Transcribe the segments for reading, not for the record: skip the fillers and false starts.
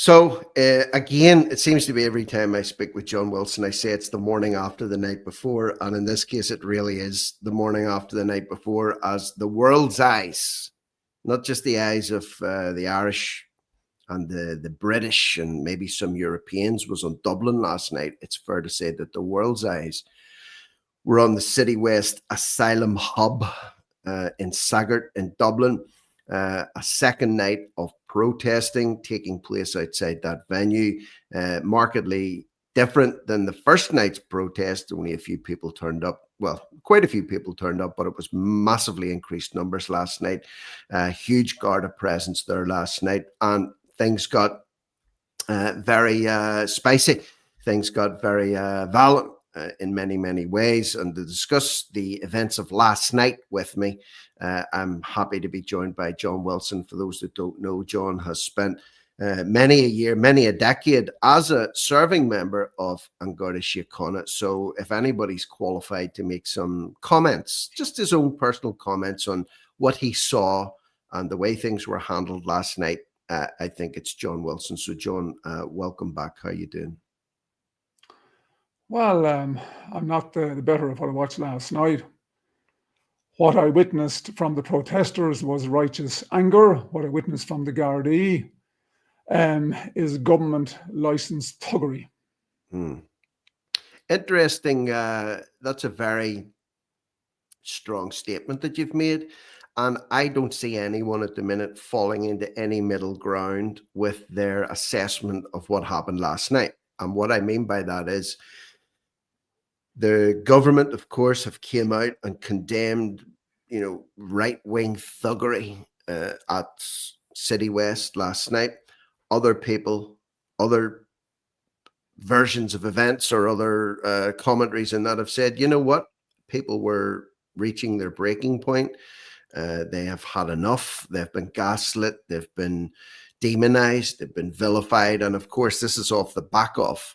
Again, it seems to be every time I speak with John Wilson, I say it's the morning after the night before. And in this case, it really is the morning after the night before, as the world's eyes, not just the eyes of the Irish and the British and maybe some Europeans, was on Dublin last night. It's fair to say that the world's eyes were on the Citywest asylum hub in Sagart in Dublin. A second night of protesting taking place outside that venue, markedly different than the first night's protest. Only a few people turned up. Well, quite a few people turned up, but it was massively increased numbers last night. Huge Garda presence there last night, and things got very spicy. Things got very violent in many, many ways. And to discuss the events of last night with me, I'm happy to be joined by John Wilson. For those that don't know, John has spent many a year, many a decade as a serving member of An Garda Síochána. So if anybody's qualified to make some comments, just his own personal comments on what he saw and the way things were handled last night, I think it's John Wilson. So John, welcome back. How you doing? Well, I'm not the better of what I watched last night. What I witnessed from the protesters was righteous anger. What I witnessed from the Gardaí is government licensed thuggery. Interesting. That's a very strong statement that you've made. And I don't see anyone at the minute falling into any middle ground with their assessment of what happened last night. And what I mean by that is, the government, of course, have came out and condemned, right-wing thuggery at Citywest last night. Other people, other versions of events or other commentaries in that have said, you know what, people were reaching their breaking point. They have had enough. They've been gaslit. They've been demonized. They've been vilified. And of course, this is off the back of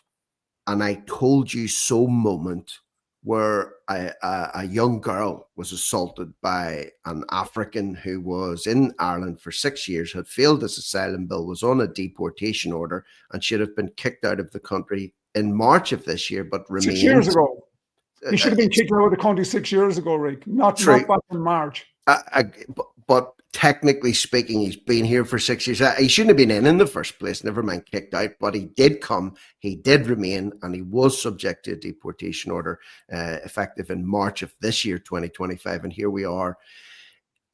"and I told you so" moment where a young girl was assaulted by an African who was in Ireland for 6 years, had failed his asylum bill, was on a deportation order, and should have been kicked out of the country in March of this year, but remained. 6 years ago. He should have been kicked out of the country 6 years ago, Rick, not back in March. But technically speaking, he's been here for 6 years. He shouldn't have been in the first place, never mind kicked out, but he did come, he did remain, and he was subject to a deportation order effective in March of this year, 2025. And here we are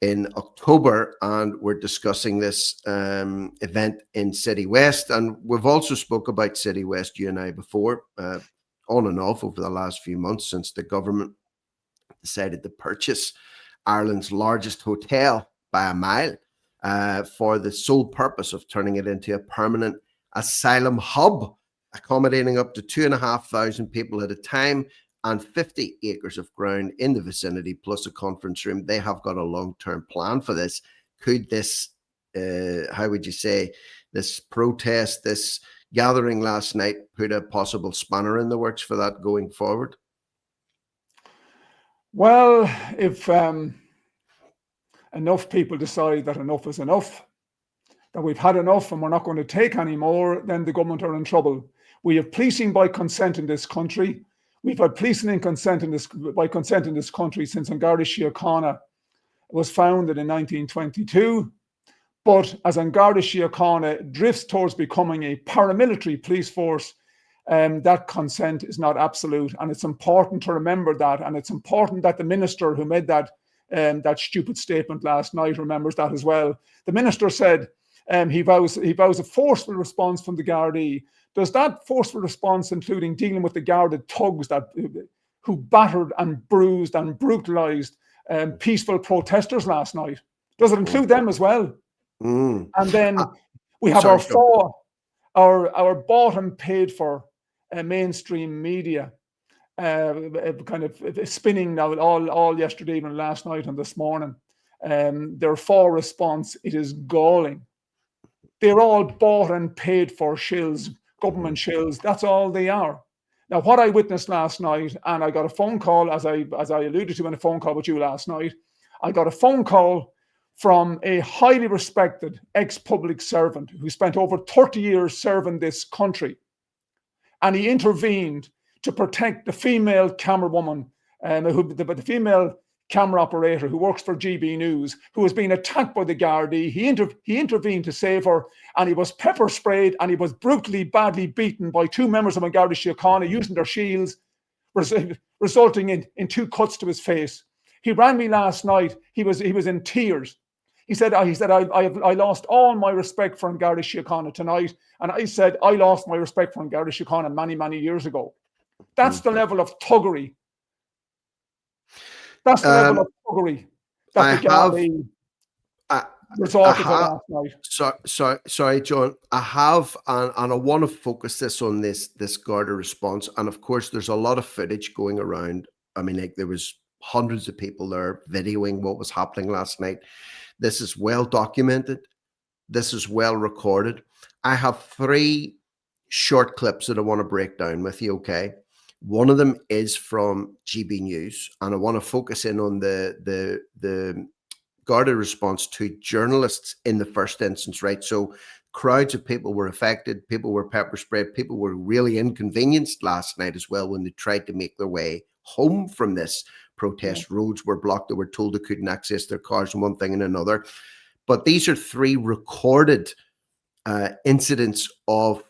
in October, and we're discussing this event in Citywest. And we've also spoke about Citywest, you and I, before, on and off over the last few months, since the government decided to purchase Ireland's largest hotel by a mile for the sole purpose of turning it into a permanent asylum hub, accommodating up to 2,500 people at a time and 50 acres of ground in the vicinity, plus a conference room. They have got a long-term plan for this. Could this, how would you say, this protest, this gathering last night, put a possible spanner in the works for that going forward? Well, if enough people decide that enough is enough, that we've had enough and we're not going to take any more, then the government are in trouble. We have policing by consent in this country. We've had policing by consent in this country since An Garda Síochána was founded in 1922. But as An Garda Síochána drifts towards becoming a paramilitary police force, that consent is not absolute. And it's important to remember that. And it's important that the minister who made that stupid statement last night remembers that as well. The minister said he vows a forceful response from the Gardaí. Does that forceful response including dealing with the Garda thugs who battered and bruised and brutalized peaceful protesters last night? Does it include them as well? And then we have our bought and paid for mainstream media kind of spinning now all yesterday evening, last night and this morning. Their fall response, it is galling. They're all bought and paid for shills, government shills. That's all they are. Now, what I witnessed last night, and I got a phone call, as I alluded to in a phone call with you last night, I got a phone call from a highly respected ex-public servant who spent over 30 years serving this country. And he intervened to protect the female camerawoman, the female camera operator who works for GB News, who was being attacked by the Gardaí. He intervened to save her, and he was pepper sprayed, and he was brutally, badly beaten by two members of Garda Síochána using their shields, resulting in 2 cuts to his face. He rang me last night. He was in tears. He said, I lost all my respect for Garda Síochána tonight. And I said, I lost my respect for Garda Síochána many, many years ago. That's the level of thuggery. That's the level of thuggery that the Gardaí resorted to last night. Sorry, John. I have, and I want to focus this on this Garda response. And of course, there's a lot of footage going around. I mean, like, there was hundreds of people there videoing what was happening last night. This is well documented. This is well recorded. I have 3 short clips that I want to break down with you, okay? One of them is from GB News, and I want to focus in on the Garda response to journalists in the first instance, right? So crowds of people were affected, people were pepper sprayed, people were really inconvenienced last night as well when they tried to make their way home from this protest. Roads were blocked. They were told they couldn't access their cars and one thing and another. But these are 3 recorded incidents of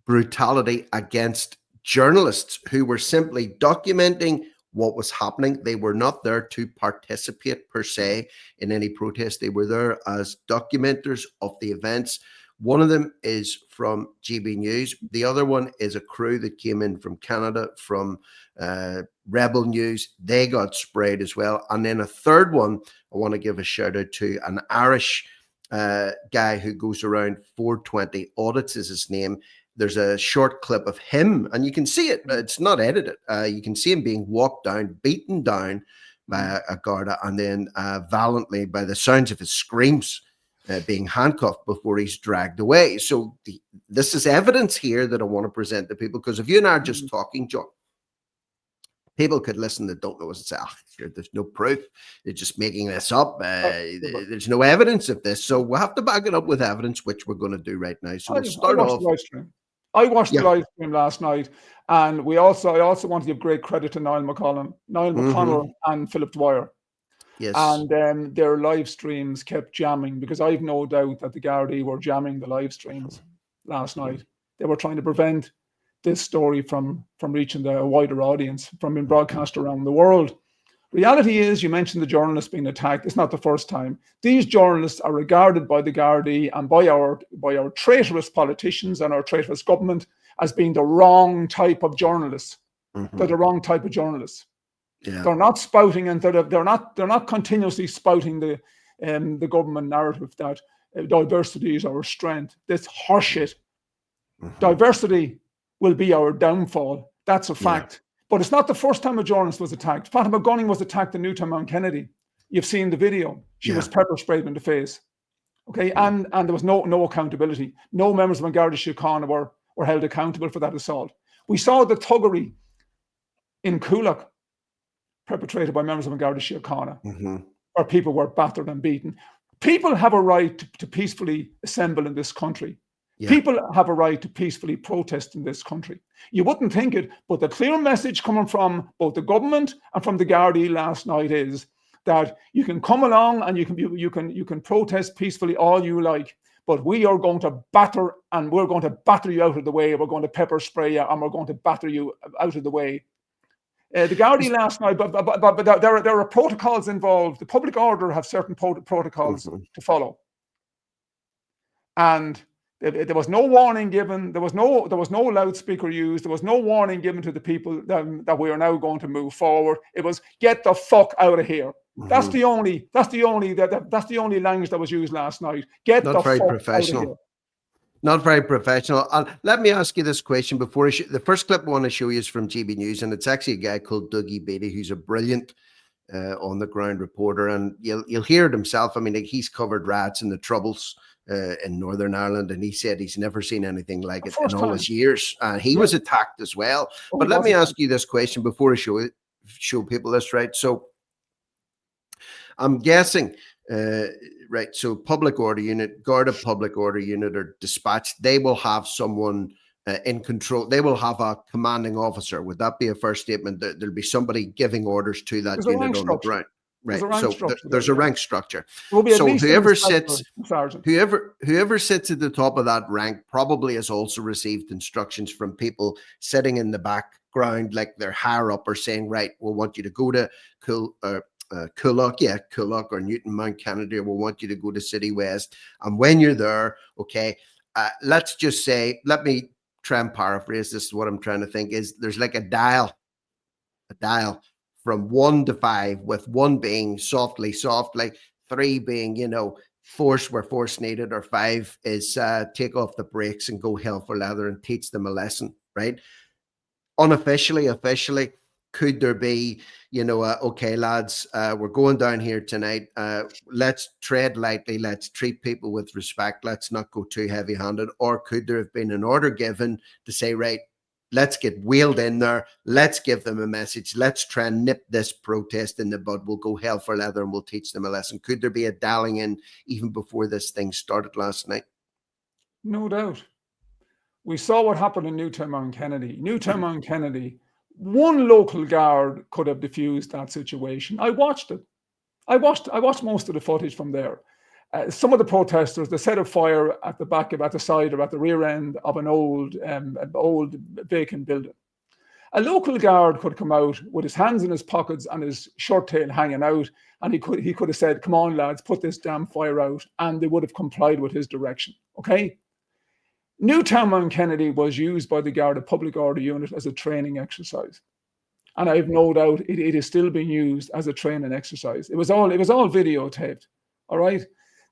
brutality against journalists who were simply documenting what was happening. They were not there to participate per se in any protest. They were there as documenters of the events. One of them is from GB News. The other one is a crew that came in from Canada, from Rebel News. They got sprayed as well. And then a third one, I want to give a shout out to an Irish guy who goes around 420 Audits is his name. There's a short clip of him, and you can see it. It's not edited. You can see him being walked down, beaten down by a Garda, and then valiantly, by the sounds of his screams, being handcuffed before he's dragged away. So this is evidence here that I want to present to people, because if you and I are just talking, John, people could listen that don't know us and say, there's no proof. They're just making this up. There's no evidence of this. So we'll have to back it up with evidence, which we're going to do right now. So we'll start off. I watched the live stream last night, and I also want to give great credit to Niall McConnell and Philip Dwyer. Yes. And their live streams kept jamming, because I've no doubt that the Gardaí were jamming the live streams last night. They were trying to prevent this story from reaching the wider audience, from being broadcast around the world. Reality is, you mentioned the journalists being attacked. It's not the first time. These journalists are regarded by the Gardaí and by our traitorous politicians and our traitorous government as being the wrong type of journalists. They're the wrong type of journalists. Yeah. They're not spouting, and they're not continuously spouting the government narrative that diversity is our strength. That's horseshit. Diversity will be our downfall. That's a fact. Yeah. But it's not the first time a journalist was attacked. Fatima Gunning was attacked in Newtown Mount Kennedy. You've seen the video. She was pepper sprayed in the face. Okay, and there was no accountability. No members of Garda Síochána were held accountable for that assault. We saw the thuggery in Coolock perpetrated by members of Garda Síochána, where people were battered and beaten. People have a right to peacefully assemble in this country. Yeah. People have a right to peacefully protest in this country. You wouldn't think it, but the clear message coming from both the government and from the Gardaí last night is that you can come along and you can protest peacefully all you like, but we are going to batter, and we're going to batter you out of the way. We're going to pepper spray you, and we're going to batter you out of the way. The Gardaí last night, but there are protocols involved. The public order have certain protocols to follow, and there was no warning given. There was no loudspeaker used. There was no warning given to the people that we are now going to move forward. It was get the fuck out of here. That's the only language that was used last night. Get the fuck out of here. Not very professional. Let me ask you this question before the first clip I want to show you is from GB News, and it's actually a guy called Dougie Beatty, who's a brilliant on the ground reporter, and you'll hear it himself. I mean, he's covered riots and the Troubles in Northern Ireland, and he said he's never seen anything like it in all his years. He was attacked as well. But let me ask you this question before I show people this, right? So I'm guessing Right. So public order unit, Garda public order unit are dispatched. They will have someone in control. They will have a commanding officer. Would that be a fair statement? There'll be somebody giving orders to that There's a unit rank on the structure. ground. There's Right. a rank So structure there, there's a yeah. rank structure. There will be at So least an whoever inspector, sits, sergeant. whoever sits at the top of that rank probably has also received instructions from people sitting in the background, like they're higher up, or saying, right, we'll want you to go to Coolock or Newton Mount Kennedy. We'll want you to go to Citywest. And when you're there, okay, let's just say, let me try and paraphrase this. What I'm trying to think is there's like a dial from 1 to 5, with 1 being softly, 3 being, force where force needed, or 5 is take off the brakes and go hell for leather and teach them a lesson, right? Unofficially, officially, could there be, okay, lads, we're going down here tonight. Let's tread lightly. Let's treat people with respect. Let's not go too heavy handed. Or could there have been an order given to say, right, let's get wheeled in there. Let's give them a message. Let's try and nip this protest in the bud. We'll go hell for leather and we'll teach them a lesson. Could there be a dialing in even before this thing started last night? No doubt. We saw what happened in Newtown Mount Kennedy. Newtown Mount Kennedy, one local guard could have diffused that situation. I watched it. I watched most of the footage from there. Some of the protesters, they set a fire at the side or at the rear end of an old vacant building. A local guard could come out with his hands in his pockets and his shirt tail hanging out, and he could have said, "Come on, lads, put this damn fire out," and they would have complied with his direction. Okay. Newtown Mount Kennedy was used by the Garda Public Order Unit as a training exercise. And I have no doubt it is still being used as a training exercise. It was all videotaped. All right.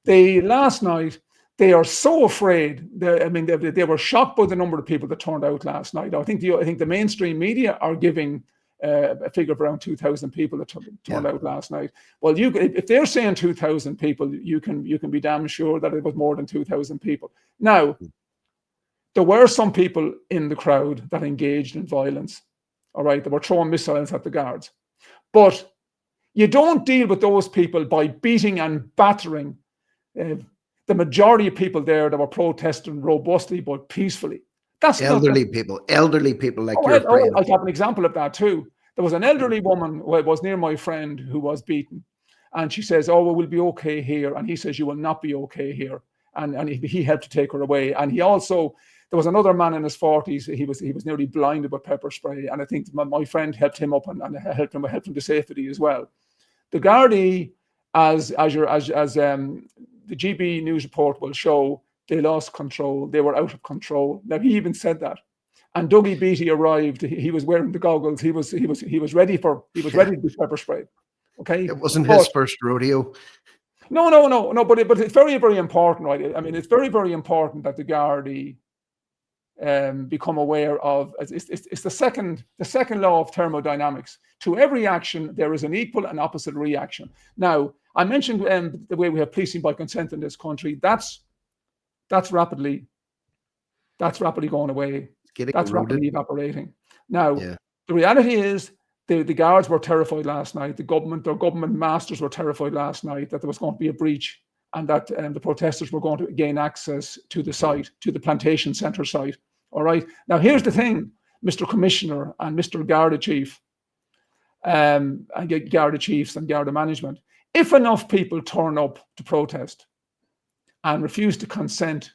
Last night, they are so afraid. They were shocked by the number of people that turned out last night. I think the mainstream media are giving a figure of around 2,000 people that turned out last night. Well, if they're saying 2,000 people, you can be damn sure that it was more than 2,000 people. Now, there were some people in the crowd that engaged in violence. All right, they were throwing missiles at the guards. But you don't deal with those people by beating and battering the majority of people there that were protesting robustly but peacefully. That's elderly people like your friend. I'll have an example of that too. There was an elderly woman who was near my friend who was beaten. And she says, "Oh, well, we'll be okay here." And he says, "You will not be okay here." And he helped to take her away. And he also, there was another man in his 40s. He was nearly blinded with pepper spray, and I think my friend helped him up and helped him to safety as well. The Gardaí, as the GB news report will show, they lost control. They were out of control. Now he even said that. And Dougie Beattie arrived. He was wearing the goggles. He was ready to be pepper sprayed. Okay, it wasn't his first rodeo. No. But it's very, very important, right? I mean, it's very, very important that the Gardaí become aware of. It's the second law of thermodynamics. To every action, there is an equal and opposite reaction. Now, I mentioned the way we have policing by consent in this country. That's rapidly going away. That's rapidly evaporating. Now, the reality is the guards were terrified last night. Their government masters were terrified last night that there was going to be a breach and that the protesters were going to gain access to the site, to the plantation centre site. All right. Now, here's the thing, Mr. Commissioner and Mr. Garda Chief, and Garda Chiefs and Garda management. If enough people turn up to protest and refuse to consent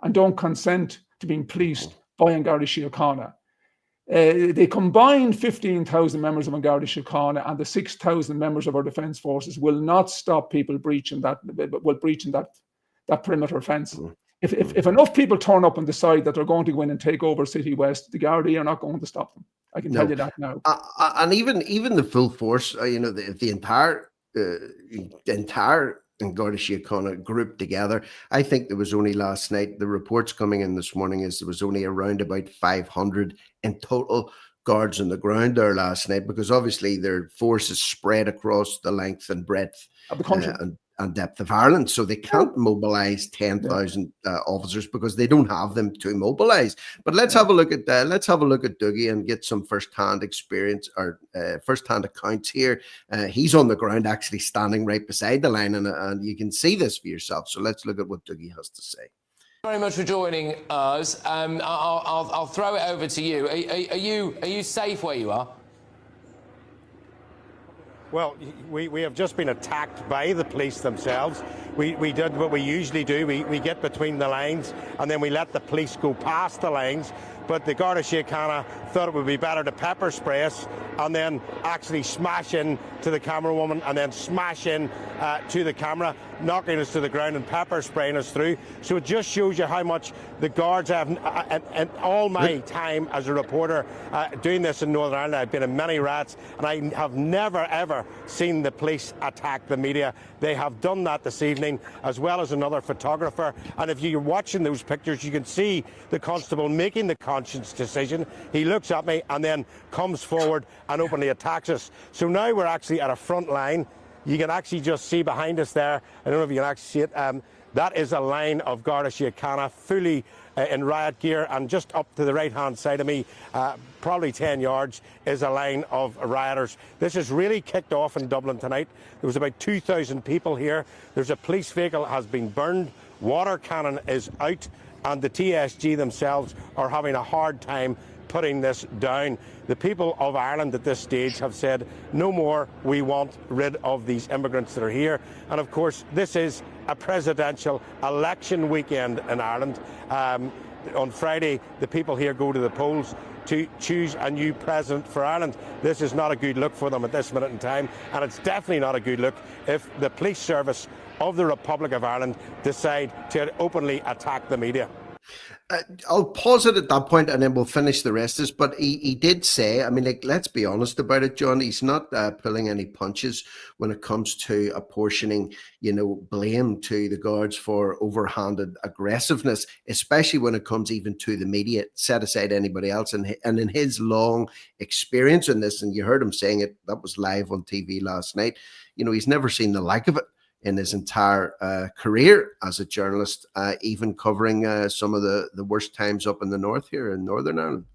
and don't consent to being policed by an Garda Síochána, they combined 15,000 members of an Garda Síochána and the 6,000 members of our defence forces will not stop people breaching that perimeter fence. If enough people turn up and decide that they're going to go in and take over Citywest, the Gardaí are not going to stop them. I can tell you that now. And even the full force, the entire Garda Síochána group together. I think there was only last night, the reports coming in this morning is there was only around about 500 in total guards on the ground there last night, because obviously their force is spread across the length and breadth of the country. and depth of Ireland, so they can't mobilise 10,000 officers because they don't have them to mobilise. But let's have a look at Dougie and get some first-hand experience or first-hand accounts here. He's on the ground, actually standing right beside the line, and you can see this for yourself. So let's look at what Dougie has to say. Very much for joining us. I'll throw it over to you. Are you safe where you are? Well, we have just been attacked by the police themselves. We did what we usually do. We get between the lines and then we let the police go past the lines. But the Garda Síochána thought it would be better to pepper spray us and then actually smash in to the camera woman and then smash in to the camera, knocking us to the ground and pepper spraying us through. So it just shows you how much the guards have, and all my time as a reporter doing this in Northern Ireland, I've been in many riots and I have never ever seen the police attack the media. They have done that this evening, as well as another photographer. And if you're watching those pictures, you can see the constable making the conscious decision. He looks at me and then comes forward and openly attacks us. So now we're actually at a front line. You can actually just see behind us there, I don't know if you can actually see it, that is a line of Garda Síochána fully in riot gear, and just up to the right hand side of me, probably 10 yards, is a line of rioters. This has really kicked off in Dublin tonight. There was about 2,000 people here. There's a police vehicle has been burned, water cannon is out, and the TSG themselves are having a hard time putting this down. The people of Ireland at this stage have said, no more, we want rid of these immigrants that are here. And of course, this is a presidential election weekend in Ireland. On Friday, the people here go to the polls to choose a new president for Ireland. This is not a good look for them at this minute in time, and it's definitely not a good look if the police service of the Republic of Ireland decide to openly attack the media. I'll pause it at that point and then we'll finish the rest of this. But he did say, I mean, like, let's be honest about it, John. He's not pulling any punches when it comes to apportioning, blame to the guards for overhanded aggressiveness, especially when it comes even to the media, set aside anybody else. And in his long experience in this, and you heard him saying it, that was live on TV last night, he's never seen the like of it in his entire career as a journalist, even covering some of the worst times up in the north here in Northern Ireland.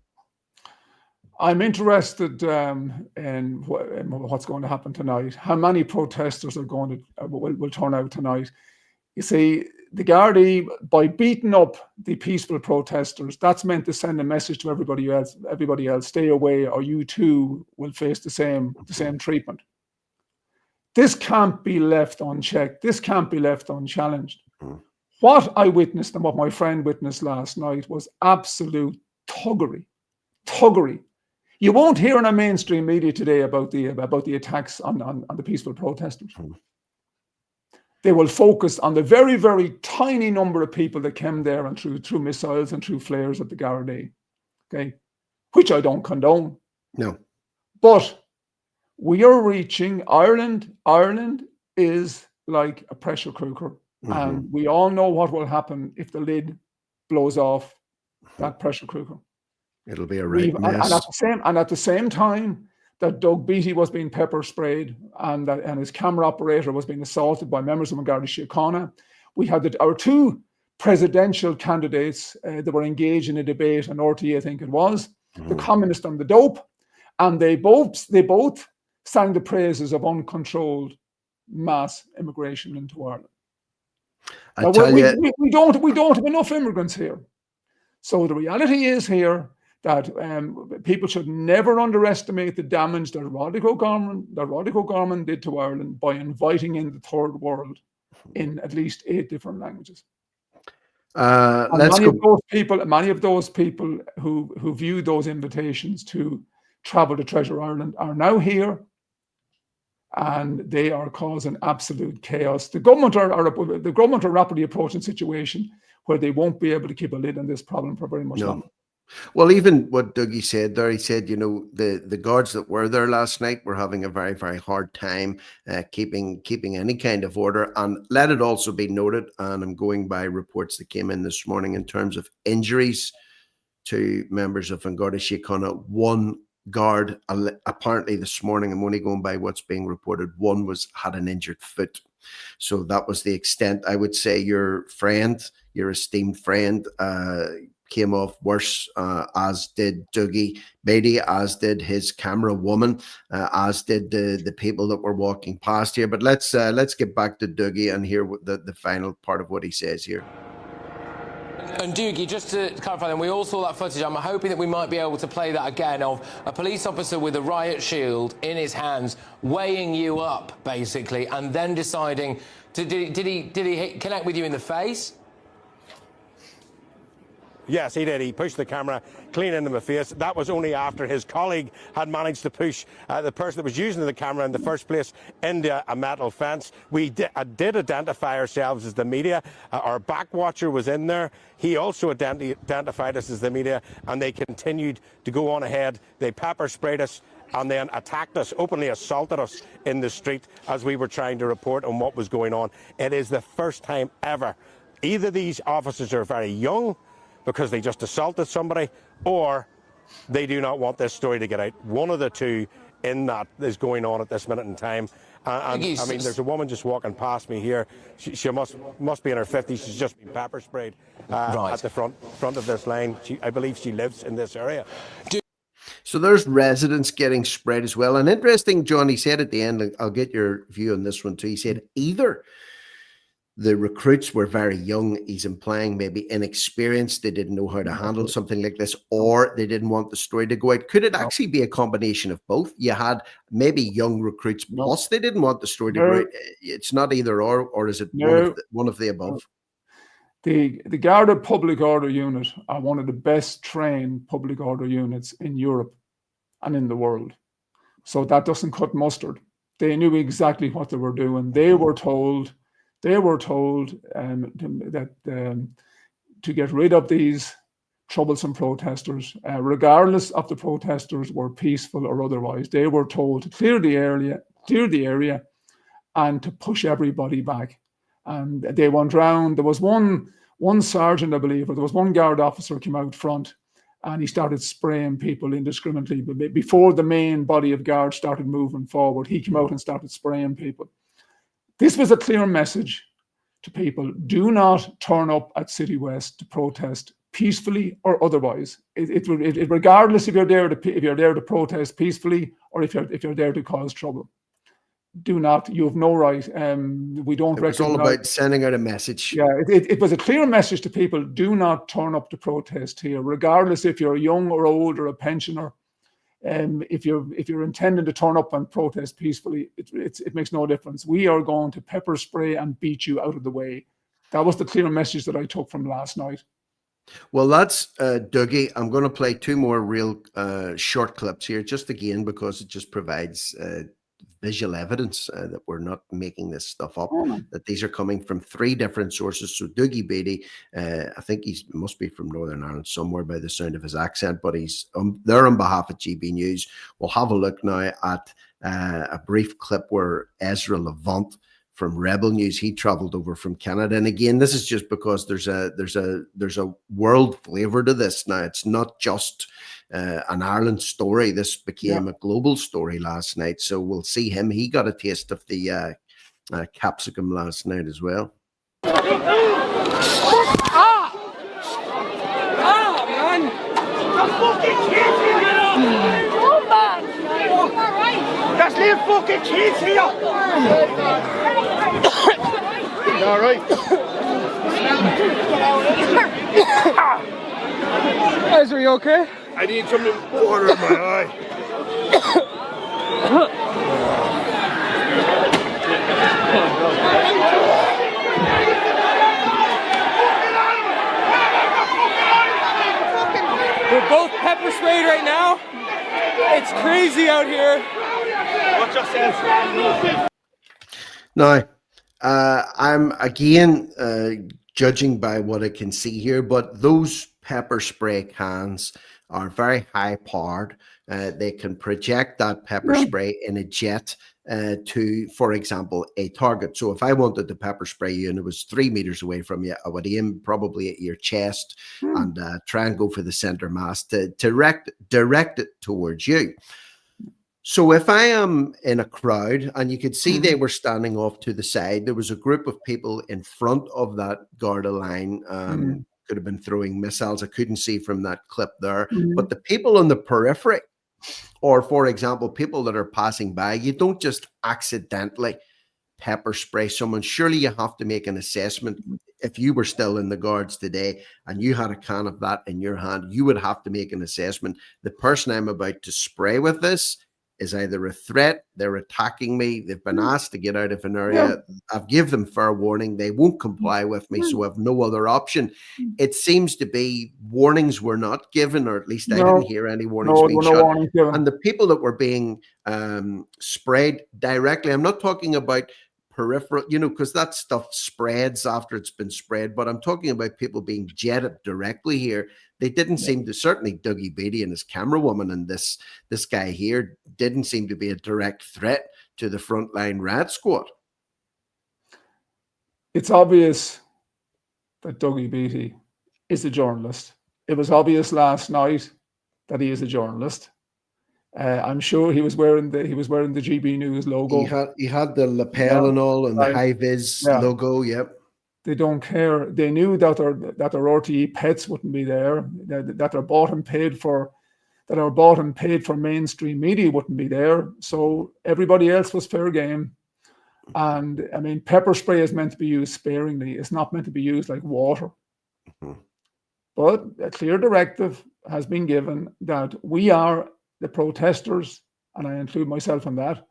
I'm interested in what's going to happen tonight. How many protesters are going to will turn out tonight? You see, the Gardaí, by beating up the peaceful protesters, that's meant to send a message to everybody else. Everybody else, stay away, or you too will face the same treatment. This can't be left unchecked. This can't be left unchallenged. What I witnessed and what my friend witnessed last night was absolute thuggery. Thuggery. You won't hear in our mainstream media today about the attacks on the peaceful protesters. They will focus on the very, very tiny number of people that came there and threw missiles and threw flares at the Gardaí. Okay, which I don't condone. No, but we are reaching Ireland. Ireland is like a pressure cooker, and we all know what will happen if the lid blows off that pressure cooker. It'll be a right mess. And at the same time that Doug Beattie was being pepper sprayed and his camera operator was being assaulted by members of the Garda Síochána, we had our two presidential candidates that were engaged in a debate on RTÉ, I think it was, the communist and the dope, and they both sang the praises of uncontrolled mass immigration into Ireland. We don't have enough immigrants here. So the reality is here that people should never underestimate the damage that Roderick O'Gorman did to Ireland by inviting in the third world in at least 8 different languages. Many of those people who viewed those invitations to travel to Treasure Ireland are now here, and they are causing absolute chaos. The government are rapidly approaching a situation where they won't be able to keep a lid on this problem for very much longer. Well, even what Dougie said there, he said, the guards that were there last night were having a very, very hard time keeping any kind of order. And let it also be noted, and I'm going by reports that came in this morning in terms of injuries to members of Garda Síochána. One guard, apparently this morning, I'm only going by what's being reported, one had an injured foot. So that was the extent. I would say your esteemed friend, came off worse, as did Dougie Beatty, as did his camera woman, as did the people that were walking past here. But let's get back to Dougie and hear what the final part of what he says here. And Dougie, just to clarify, then we all saw that footage. I'm hoping that we might be able to play that again of a police officer with a riot shield in his hands, weighing you up basically, and then deciding to did he connect with you in the face? Yes, he did. He pushed the camera clean into my face. That was only after his colleague had managed to push the person that was using the camera in the first place into a metal fence. We did identify ourselves as the media. Our back watcher was in there. He also identified us as the media, and they continued to go on ahead. They pepper sprayed us and then attacked us, openly assaulted us in the street as we were trying to report on what was going on. It is the first time ever. Either these officers are very young, because they just assaulted somebody, or they do not want this story to get out. One of the two in that is going on at this minute in time. And I mean, there's a woman just walking past me here. She must be in her 50s. She's just been pepper sprayed at the front of this line. I believe she lives in this area. So there's residents getting sprayed as well. And interesting, John, he said at the end, I'll get your view on this one too. He said either the recruits were very young, he's implying maybe inexperienced, they didn't know how to handle something like this, or they didn't want the story to go out. Could it actually be a combination of both? You had maybe young recruits, plus they didn't want the story to go out. It's not either or is it one of the above? The Garda Public Order Unit are one of the best trained public order units in Europe and in the world. So that doesn't cut mustard. They knew exactly what they were doing. They were told that to get rid of these troublesome protesters, regardless of the protesters were peaceful or otherwise. They were told to clear the area, and to push everybody back. And they went round. There was one sergeant, I believe, or there was one guard officer came out front, and he started spraying people indiscriminately. But before the main body of guards started moving forward, he came out and started spraying people. This was a clear message to people: do not turn up at Citywest to protest peacefully or otherwise. Regardless if you're there to protest peacefully or if you're there to cause trouble. Do not. You have no right. We don't. It's all about sending out a message. Yeah, it was a clear message to people: do not turn up to protest here, regardless if you're young or old or a pensioner. If you're intending to turn up and protest peacefully, it makes no difference. We are going to pepper spray and beat you out of the way. That was the clear message that I took from last night. Well, that's Dougie. I'm going to play two more real short clips here, just again because it just provides visual evidence that we're not making this stuff up, that these are coming from three different sources. So Dougie Beatty, I think he must be from Northern Ireland somewhere by the sound of his accent, but he's there on behalf of GB News. We'll have a look now at a brief clip where Ezra Levant from Rebel News, he traveled over from Canada. And again, this is just because there's a world flavor to this now. It's not just an Ireland story. This became a global story last night. So we'll see him. He got a taste of the capsicum last night as well. Man. The fucking kids here! Oh, man! There's little fucking kids here! All right. Ezra, you okay? I need some water in my eye. We're both pepper sprayed right now. It's crazy out here. Watch yourself. Now, I'm again judging by what I can see here, but those pepper spray cans are very high powered. They can project that pepper spray in a jet to, for example, a target. So if I wanted to pepper spray you and it was 3 meters away from you, I would aim probably at your chest and try and go for the center mass to direct it towards you. So if I am in a crowd and you could see they were standing off to the side, there was a group of people in front of that Garda line, could have been throwing missiles. I couldn't see from that clip there. But the people on the periphery, or for example, people that are passing by, you don't just accidentally pepper spray someone. Surely you have to make an assessment. If you were still in the guards today and you had a can of that in your hand, you would have to make an assessment. The person I'm about to spray with this is either a threat, they're attacking me, they've been asked to get out of an area, I've given them fair warning, they won't comply with me, so I have no other option. It seems to be warnings were not given, or at least I didn't hear any warnings being shot. And the people that were being sprayed directly, I'm not talking about peripheral, because that stuff spreads after it's been sprayed, but I'm talking about people being jetted directly here. They didn't seem to, certainly Dougie Beattie and his camera woman and this guy here didn't seem to be a direct threat to the frontline rat squad. It's obvious that Dougie Beattie is a journalist. It was obvious last night that he is a journalist. I'm sure he was wearing the GB News logo. He had the lapel and all, and the high vis logo. Yep. They don't care. They knew that their RTE pets wouldn't be there. That are bought and paid for mainstream media wouldn't be there. So everybody else was fair game. And I mean, pepper spray is meant to be used sparingly. It's not meant to be used like water. But a clear directive has been given that we are the protesters, and I include myself in that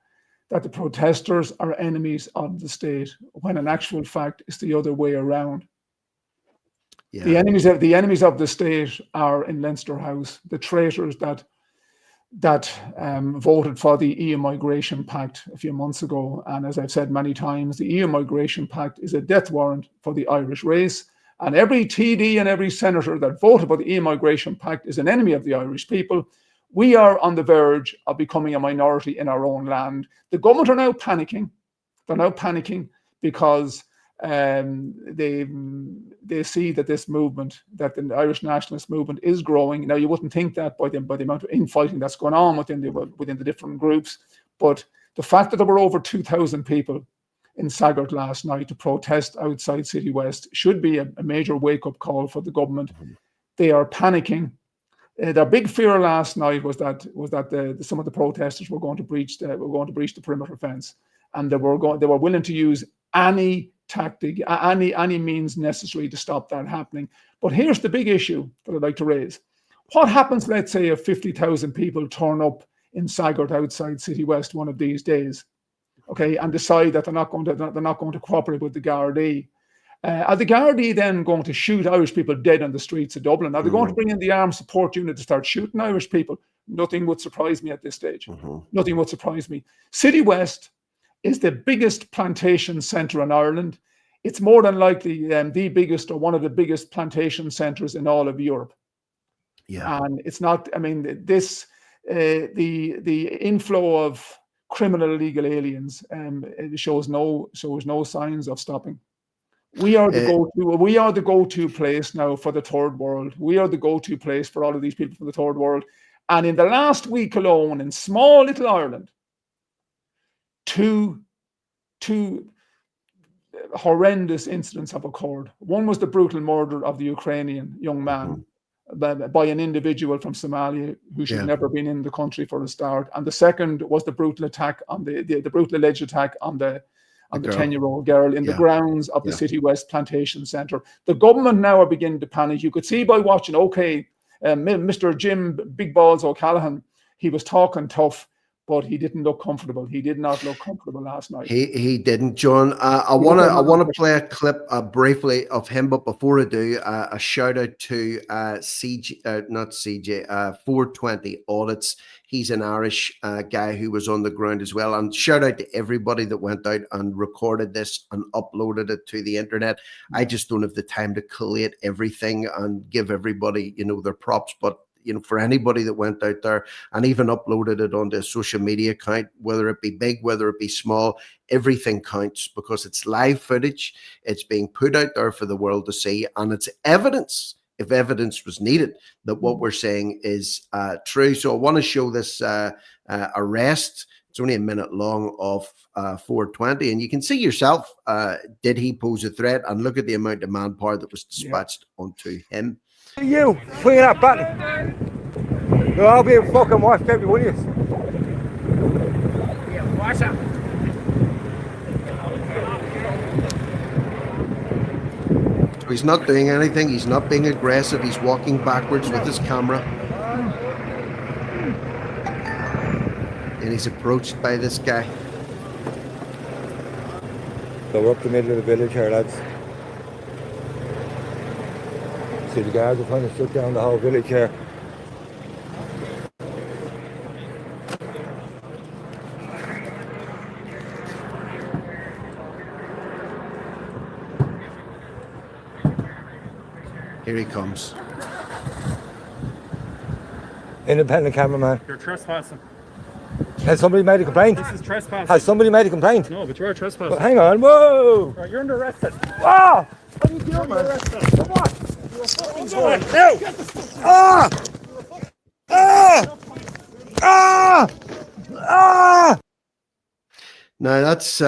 the protesters are enemies of the state, when in actual fact it's the other way around. The enemies of the state are in Leinster House, the traitors that voted for the EU Migration Pact a few months ago. And as I've said many times, the EU Migration Pact is a death warrant for the Irish race. And every TD and every senator that voted for the EU Migration Pact is an enemy of the Irish people. We are on the verge of becoming a minority in our own land. The government are now panicking. They're now panicking because they see that this movement, that the Irish nationalist movement, is growing. Now, you wouldn't think that by the amount of infighting that's going on within the different groups, but the fact that there were over 2,000 people in Sagart last night to protest outside Citywest should be a major wake-up call for the government. They are panicking. Their big fear last night was that some of the protesters were going to breach the perimeter fence, and they were willing to use any tactic, any means necessary to stop that happening. But here's the big issue that I'd like to raise: what happens, let's say, if 50,000 people turn up in Sagart outside Citywest one of these days, okay, and decide that they're not going to cooperate with the Gardaí? Are the Gardaí then going to shoot Irish people dead on the streets of Dublin? Are they going to bring in the armed support unit to start shooting Irish people? Nothing would surprise me at this stage. Nothing would surprise me. Citywest is the biggest plantation centre in Ireland. It's more than likely the biggest, or one of the biggest plantation centres in all of Europe. Yeah, and it's not. I mean, the inflow of criminal illegal aliens it shows no signs of stopping. We are the go-to place now for the third world. We are the go-to place for all of these people from the third world. And in the last week alone, in small little Ireland, two horrendous incidents have occurred. One was the brutal murder of the Ukrainian young man by an individual from Somalia who should never been in the country for a start. And the second was the brutal attack on the brutal alleged attack on the 10-year-old girl in the grounds of the Citywest Plantation Centre. The government now are beginning to panic. You could see by watching, Mr. Jim Big Balls O'Callaghan, he was talking tough, but he didn't look comfortable. He did not look comfortable last night. He didn't, John. I want to play a clip briefly of him, but before I do, a shout out to 420 Audits. He's an Irish guy who was on the ground as well. And shout out to everybody that went out and recorded this and uploaded it to the internet. I just don't have the time to collate everything and give everybody, their props, but for anybody that went out there and even uploaded it onto a social media account, whether it be big, whether it be small, everything counts, because it's live footage. It's being put out there for the world to see, and it's evidence if evidence was needed, that what we're saying is true. So I want to show this arrest. It's only a minute long of 420, and you can see yourself, did he pose a threat? And look at the amount of manpower that was dispatched onto him. You swinging that bat. No, I'll be a fucking wife, baby, will you? Yeah, watch out. So he's not doing anything. He's not being aggressive. He's walking backwards with his camera. And he's approached by this guy. So we're up the middle of the village here, lads. See, the guards are trying to shut down the whole village here. Here he comes. Independent cameraman. You're trespassing. Has somebody made a complaint? This is trespassing. Has somebody made a complaint? No, but you are trespassing. But hang on, whoa! Right, you're under arrest. Ah! What are you doing, man? Come on! No! Ah! Ah! Ah! Ah! Now that's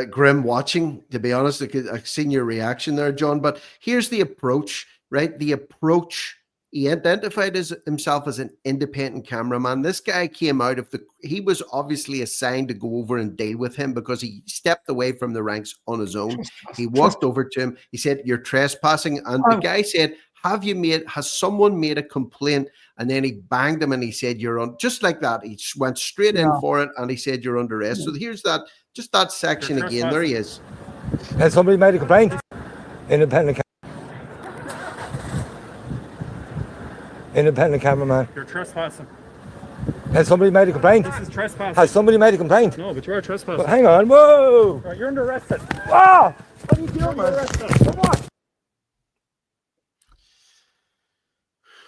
grim watching, to be honest. I've seen your reaction there, John, but here's the approach, right? The approach, he identified himself as an independent cameraman. This guy came out of he was obviously assigned to go over and deal with him because he stepped away from the ranks on his own. He walked over to him. He said, "You're trespassing." And the guy said, has someone made a complaint? And then he banged him and he said, "You're on," just like that. He went straight in for it and he said, "You're under arrest." So here's just that section again. There he is. Has somebody made a complaint? Independent cameraman. You're trespassing. Has somebody made a complaint? This is trespassing. Has somebody made a complaint? No, but you are trespassing. But hang on, whoa! Right, you're under arrest. Ah! What are you doing, man? Come on!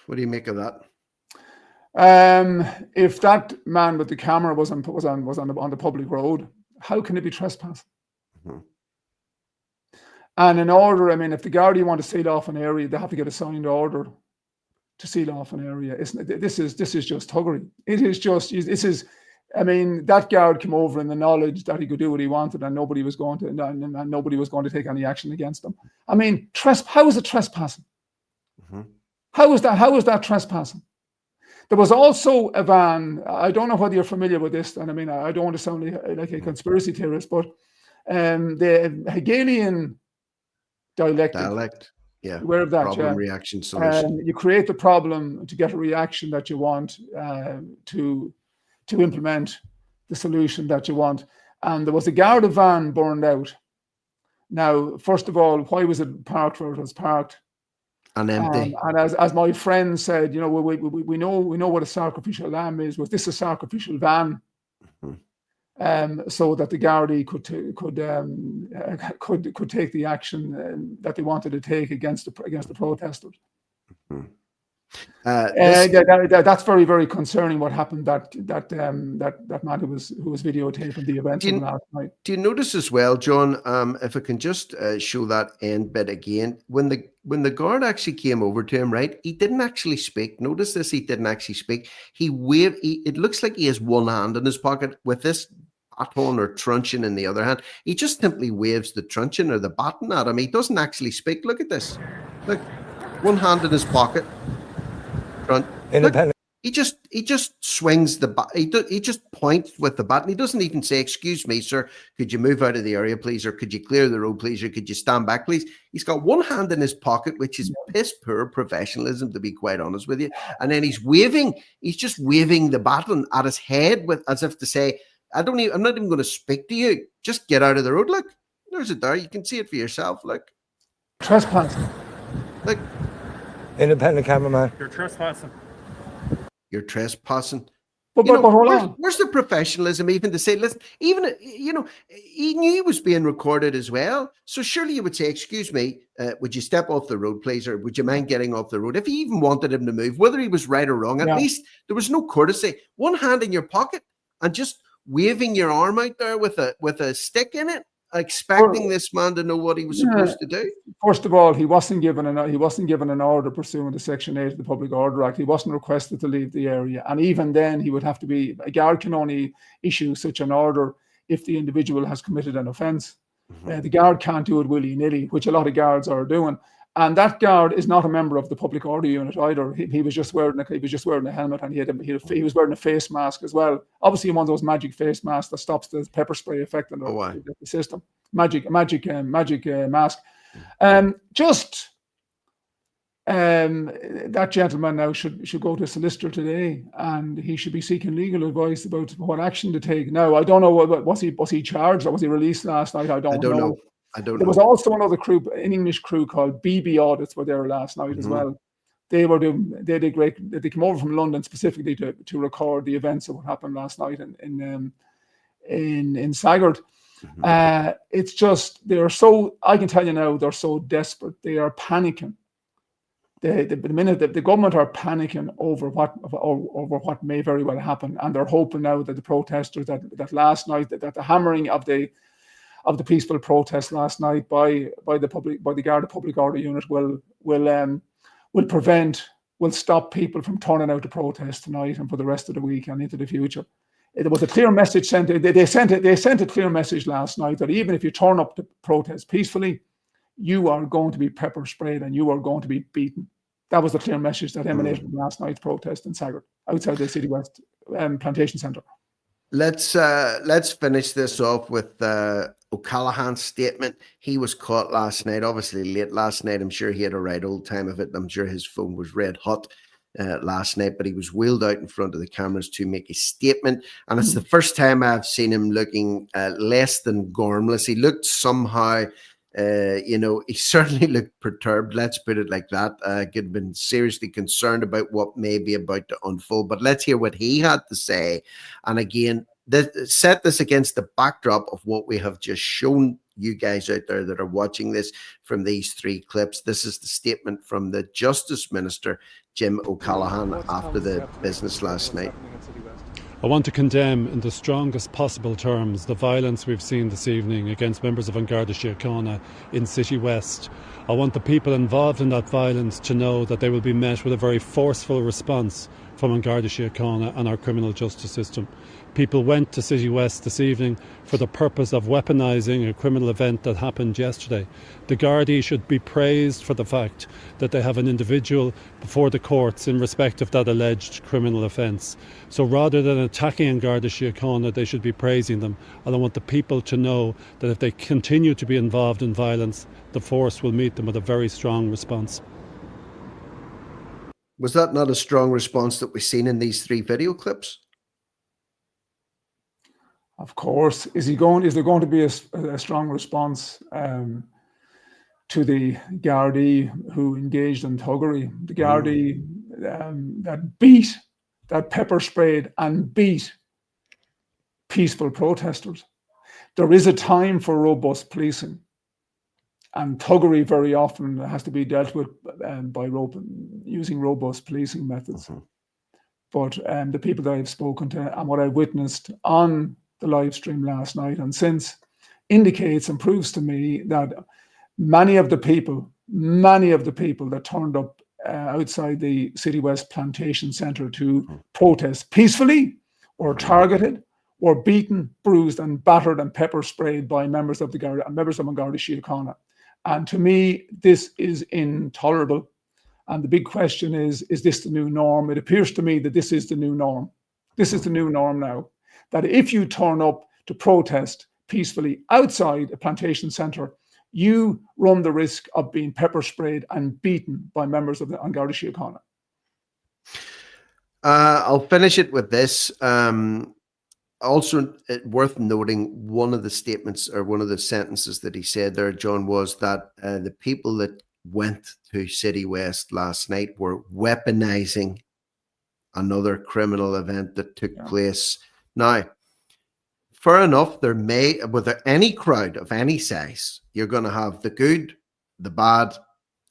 What do you make of that? If that man with the camera was on the public road, how can it be trespassing? Mm-hmm. And in order, I mean, if the Gardaí want to seal off an area, they have to get a signed order to seal off an area. This is just thuggery. I mean, that guard came over in the knowledge that he could do what he wanted, and nobody was going to take any action against him. I mean, how is it trespassing? Mm-hmm. How is that trespassing? There was also a van. I don't know whether you're familiar with this, and I mean, I don't want to sound like a conspiracy theorist, but the Hegelian dialect. Yeah, aware of that. Problem, reaction, solution. You create the problem to get a reaction that you want to implement the solution that you want. And there was a Garda van burned out. Now, first of all, why was it parked where it was parked? And empty. And as my friend said, you know, we know what a sacrificial lamb is. Was this a sacrificial van? Mm-hmm. So that the Gardaí could take the action that they wanted to take against the protesters. Mm-hmm. That's very, very concerning. What happened that man who was videotaping the events last night. Do you notice as well, John? If I can just show that end bit again, when the guard actually came over to him, right? He didn't actually speak. Notice this. He didn't actually speak. He waved. It looks like he has one hand in his pocket with this baton or truncheon in the other hand. He just simply waves the truncheon or the baton at him. He doesn't actually speak. Look at this. Look, one hand in his pocket. Look, he just swings the he just points with the baton. He doesn't even say, "Excuse me, sir, could you move out of the area, please? Or could you clear the road, please? Or could you stand back, please?" He's got one hand in his pocket, which is piss poor professionalism, to be quite honest with you. And then he's just waving the baton at his head as if to say, I'm not even going to speak to you. Just get out of the road. Look, there's it there. You can see it for yourself. Look. Trespassing. Look. Independent cameraman. You're trespassing. You're trespassing. But hold on. Where's the professionalism even to say, listen, even, you know, he knew he was being recorded as well. So surely you would say, "Excuse me, would you step off the road, please? Or would you mind getting off the road?" If he even wanted him to move, whether he was right or wrong, at least there was no courtesy. One hand in your pocket and just waving your arm out there with a stick in it. expecting this man to know what he was supposed to do? First of all, he wasn't given an order pursuant to Section 8 of the Public Order Act. He wasn't requested to leave the area, and even then, he would have to be. A guard can only issue such an order if the individual has committed an offence. The guard can't do it willy-nilly, which a lot of guards are doing. And that guard is not a member of the public order unit either. He was just wearing a helmet, and he was wearing a face mask as well. Obviously, one of those magic face masks that stops the pepper spray effect in the system. Magic mask. That gentleman now should go to a solicitor today, and he should be seeking legal advice about what action to take. Now, I don't know, was he charged or was he released last night? I don't know. There was also another crew, an English crew called BB Audits were there last night as well. They did great. They came over from London specifically to record the events of what happened last night in Sagard. It's just I can tell you now, they're so desperate. They are panicking. The government are panicking over what may very well happen, and they're hoping now that the protesters that last night, that the hammering of the peaceful protest last night by the Garda Public Order Unit will stop people from turning out to protest tonight and for the rest of the week and into the future. There was a clear message sent. They sent a clear message last night that even if you turn up to protest peacefully, you are going to be pepper sprayed and you are going to be beaten. That was the clear message that emanated from last night's protest in Sagard, outside the Citywest Plantation Centre. Let's finish this off with O'Callaghan's statement. He was caught last night, obviously late last night. I'm sure he had a right old time of it. I'm sure his phone was red hot last night, but he was wheeled out in front of the cameras to make a statement. And it's the first time I've seen him looking less than gormless. He looked somehow, he certainly looked perturbed. Let's put it like that. Could have been seriously concerned about what may be about to unfold. But let's hear what he had to say. And again, set this against the backdrop of what we have just shown you guys out there that are watching this from these three clips. This is the statement from the Justice Minister, Jim O'Callaghan, after the business last night. I want to condemn in the strongest possible terms the violence we've seen this evening against members of An Garda Síochána in Citywest. I want the people involved in that violence to know that they will be met with a very forceful response from An Garda Síochána and our criminal justice system. People went to Citywest this evening for the purpose of weaponising a criminal event that happened yesterday. The Gardaí should be praised for the fact that they have an individual before the courts in respect of that alleged criminal offence. So rather than attacking An Garda Síochána, they should be praising them. And I want the people to know that if they continue to be involved in violence, the force will meet them with a very strong response. Was that not a strong response that we've seen in these three video clips? Of course. Is there going to be a strong response to the Gardaí who engaged in thuggery? The Gardaí that pepper sprayed and beat peaceful protesters. There is a time for robust policing, and thuggery very often has to be dealt with by using robust policing methods. But the people that I've spoken to and what I witnessed on the live stream last night and since indicates and proves to me that many of the people that turned up outside the Citywest Plantation Centre to protest peacefully were targeted, were beaten, bruised and battered and pepper sprayed by members of the Garda and members of An Garda Síochána. And to me, this is intolerable. And the big question is this the new norm? It appears to me that this is the new norm. This is the new norm now. That if you turn up to protest peacefully outside a plantation centre, you run the risk of being pepper sprayed and beaten by members of the An Garda Síochána. I'll finish it with this. Also worth noting, one of the statements or one of the sentences that he said there, John, was that the people that went to Citywest last night were weaponizing another criminal event that took place. Now, fair enough, with any crowd of any size, you're going to have the good, the bad,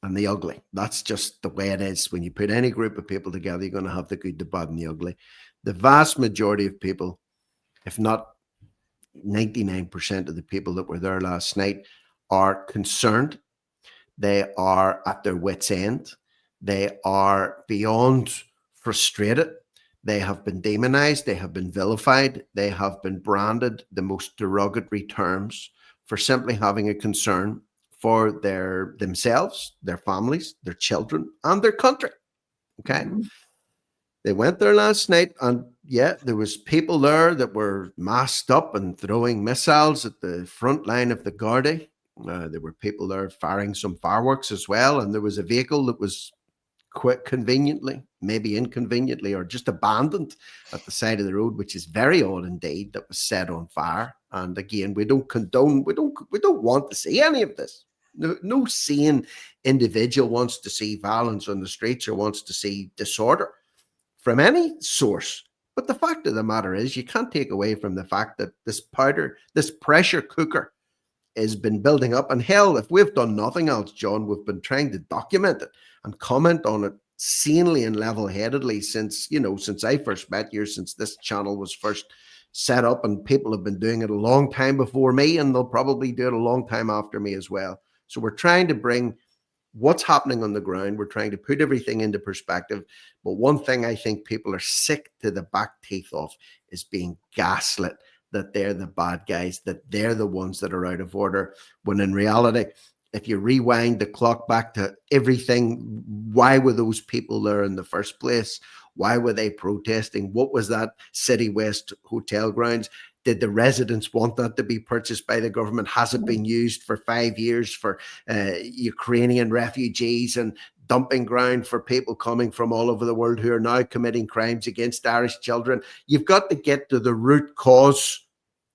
and the ugly. That's just the way it is. When you put any group of people together, you're going to have the good, the bad, and the ugly. The vast majority of people, if not 99% of the people that were there last night are concerned. They are at their wits' end. They are beyond frustrated. They have been demonized. They have been vilified. They have been branded the most derogatory terms for simply having a concern for themselves, their families, their children, and their country. Okay. Mhm. They went there last night, and yeah, there was people there that were masked up and throwing missiles at the front line of the Gardaí. There were people there firing some fireworks as well, and there was a vehicle that was quite conveniently, maybe inconveniently, or just abandoned at the side of the road, which is very odd indeed, that was set on fire. And again, we don't condone, we don't want to see any of this. No sane individual wants to see violence on the streets or wants to see disorder from any source. But the fact of the matter is, you can't take away from the fact that this pressure cooker has been building up. And hell, if we've done nothing else, John, we've been trying to document it and comment on it sanely and level-headedly since I first met you, since this channel was first set up, and people have been doing it a long time before me, and they'll probably do it a long time after me as well. So we're trying to bring what's happening on the ground. We're trying to put everything into perspective. But one thing I think people are sick to the back teeth of is being gaslit, that they're the bad guys, that they're the ones that are out of order, when in reality, if you rewind the clock back to everything, why were those people there in the first place? Why were they protesting? What was that Citywest hotel grounds? Did the residents want that to be purchased by the government? Has it been used for 5 years for Ukrainian refugees and dumping ground for people coming from all over the world who are now committing crimes against Irish children? You've got to get to the root cause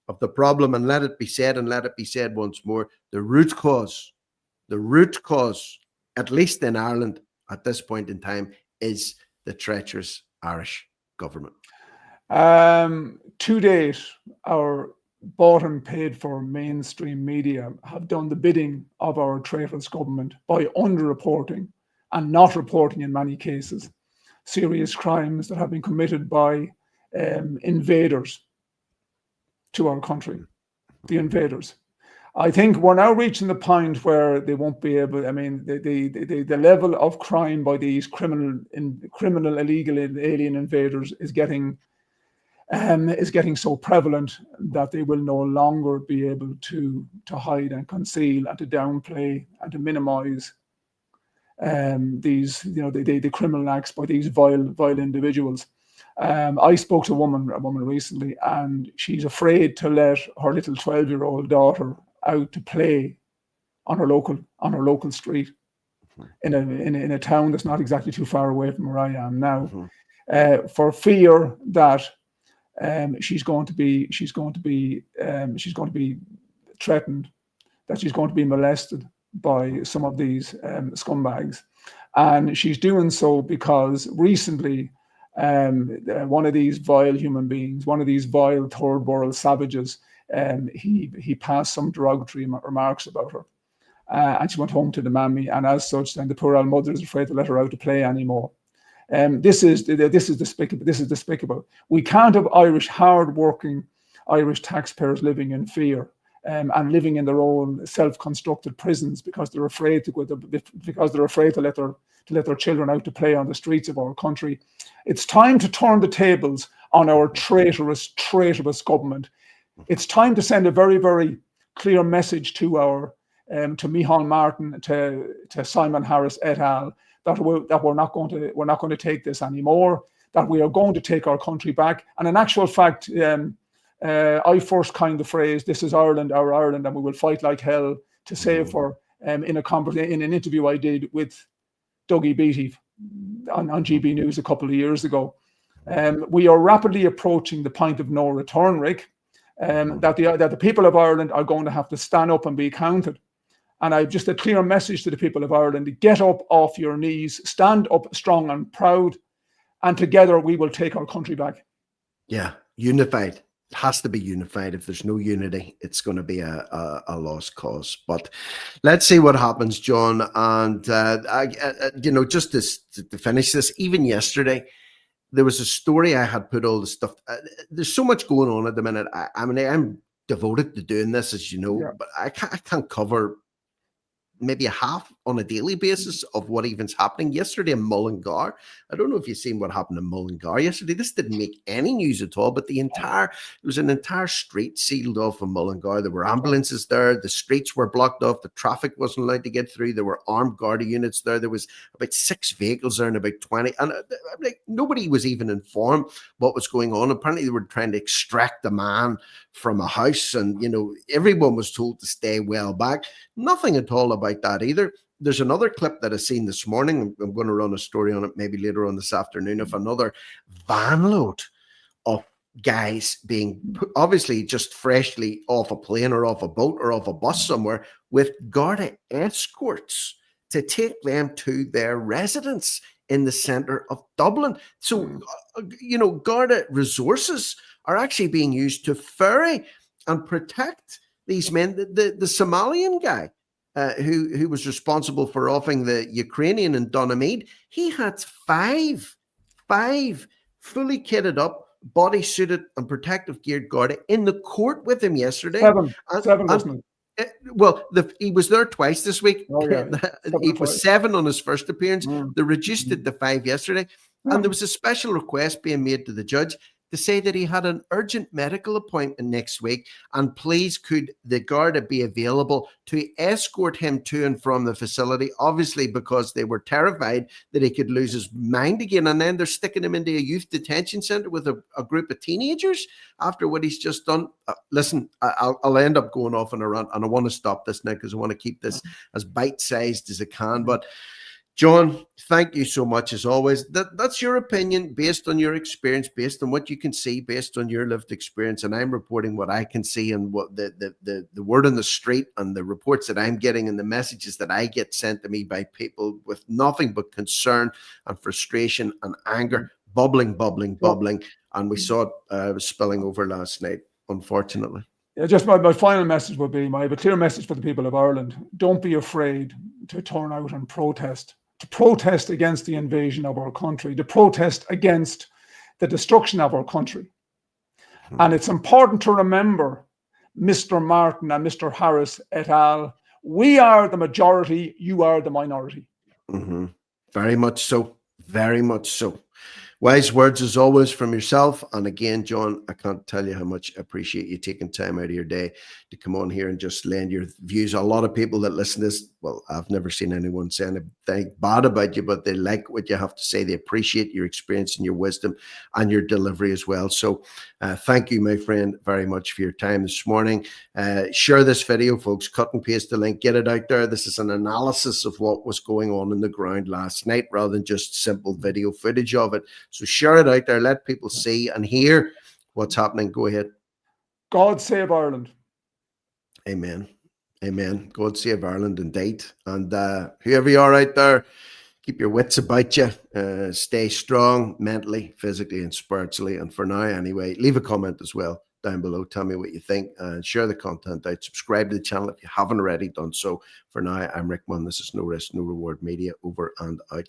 of the problem, and let it be said, and let it be said once more, the root cause, at least in Ireland at this point in time, is the treacherous Irish government. To date, our bought and paid for mainstream media have done the bidding of our traitorous government by underreporting and not reporting, in many cases, serious crimes that have been committed by invaders to our country, the invaders. I think we're now reaching the point where they won't be able. I mean, the level of crime by these criminal, illegal, alien invaders is getting so prevalent that they will no longer be able to hide and conceal and to downplay and to minimize these, the criminal acts by these vile individuals. I spoke to a woman recently, and she's afraid to let her little 12-year-old daughter out to play on her local street in a town that's not exactly too far away from where I am now, for fear that she's going to be threatened, that she's going to be molested by some of these scumbags. And she's doing so because recently one of these vile human beings, one of these vile third world savages, he passed some derogatory remarks about her, and she went home to the mammy, and as such, then the poor old mother is afraid to let her out to play anymore. This is despicable. We can't have hard-working Irish taxpayers living in fear and living in their own self-constructed prisons because they're afraid to let their children out to play on the streets of our country. It's time to turn the tables on our traitorous government. It's time to send a very, very clear message to our to Micheál Martin, to Simon Harris et al. That we're not going to take this anymore. That we are going to take our country back. And in actual fact, I first coined the phrase, "This is Ireland, our Ireland, and we will fight like hell to save her." In an interview I did with Dougie Beattie on GB News a couple of years ago. We are rapidly approaching the point of no return, Rick. That the people of Ireland are going to have to stand up and be counted. And I've just a clear message to the people of Ireland: get up off your knees, stand up strong and proud, and together we will take our country back. Yeah, unified. It has to be unified. If there's no unity, it's going to be a lost cause. But let's see what happens, John. And just to finish this, even yesterday, there was a story I had put all the stuff. There's so much going on at the minute. I'm devoted to doing this, as you know, Yeah. but I can't cover maybe a half on a daily basis of what even's happening. Yesterday in Mullingar, I don't know if you've seen what happened in Mullingar yesterday. This didn't make any news at all, but it was an entire street sealed off in Mullingar. There were ambulances there. The streets were blocked off. The traffic wasn't allowed to get through. There were armed Garda units there. There was about 6 vehicles there and about 20. And like, nobody was even informed what was going on. Apparently they were trying to extract a man from a house, and everyone was told to stay well back. Nothing at all about that either. There's another clip that I seen this morning. I'm going to run a story on it maybe later on this afternoon, of another van load of guys being obviously just freshly off a plane or off a boat or off a bus somewhere with Garda escorts to take them to their residence in the centre of Dublin. So, Garda resources are actually being used to ferry and protect these men. The Somalian guy who was responsible for offing the Ukrainian in Donamead, he had five fully kitted up, body suited and protective geared Garda in the court with him yesterday. Seven, wasn't it? Well, he was there twice this week. Oh, yeah. He was 7 on his first appearance. They reduced it to 5 yesterday. Yeah. And there was a special request being made to the judge to say that he had an urgent medical appointment next week, and please could the Garda be available to escort him to and from the facility, obviously because they were terrified that he could lose his mind again. And then they're sticking him into a youth detention centre with a group of teenagers after what he's just done. Listen, I'll end up going off on a rant, and I want to stop this now because I want to keep this as bite-sized as I can. But John, thank you so much as always. That's your opinion based on your experience, based on what you can see, based on your lived experience. And I'm reporting what I can see and what the word on the street and the reports that I'm getting and the messages that I get sent to me by people with nothing but concern and frustration and anger, bubbling. And we saw it spilling over last night, unfortunately. Yeah, just my final message would be, I have a clear message for the people of Ireland. Don't be afraid to turn out and protest. To protest against the invasion of our country, to protest against the destruction of our country. And it's important to remember, Mr. Martin and Mr. Harris et al., we are the majority, you are the minority. Mm-hmm. Very much so. Very much so. Wise words as always from yourself. And again, John, I can't tell you how much I appreciate you taking time out of your day to come on here and just lend your views. A lot of people that listen to this, well, I've never seen anyone say anything bad about you, but they like what you have to say. They appreciate your experience and your wisdom and your delivery as well. So thank you, my friend, very much for your time this morning. Share this video, folks. Cut and paste the link. Get it out there. This is an analysis of what was going on in the ground last night rather than just simple video footage of it. So share it out there. Let people see and hear what's happening. Go ahead. God save Ireland. Amen. Amen. God save Ireland indeed. And whoever you are out there, keep your wits about you. Stay strong mentally, physically, and spiritually. And for now, anyway, leave a comment as well down below. Tell me what you think and share the content out. Subscribe to the channel if you haven't already done so. For now, I'm Rick Munn. This is No Risk, No Reward Media. Over and out.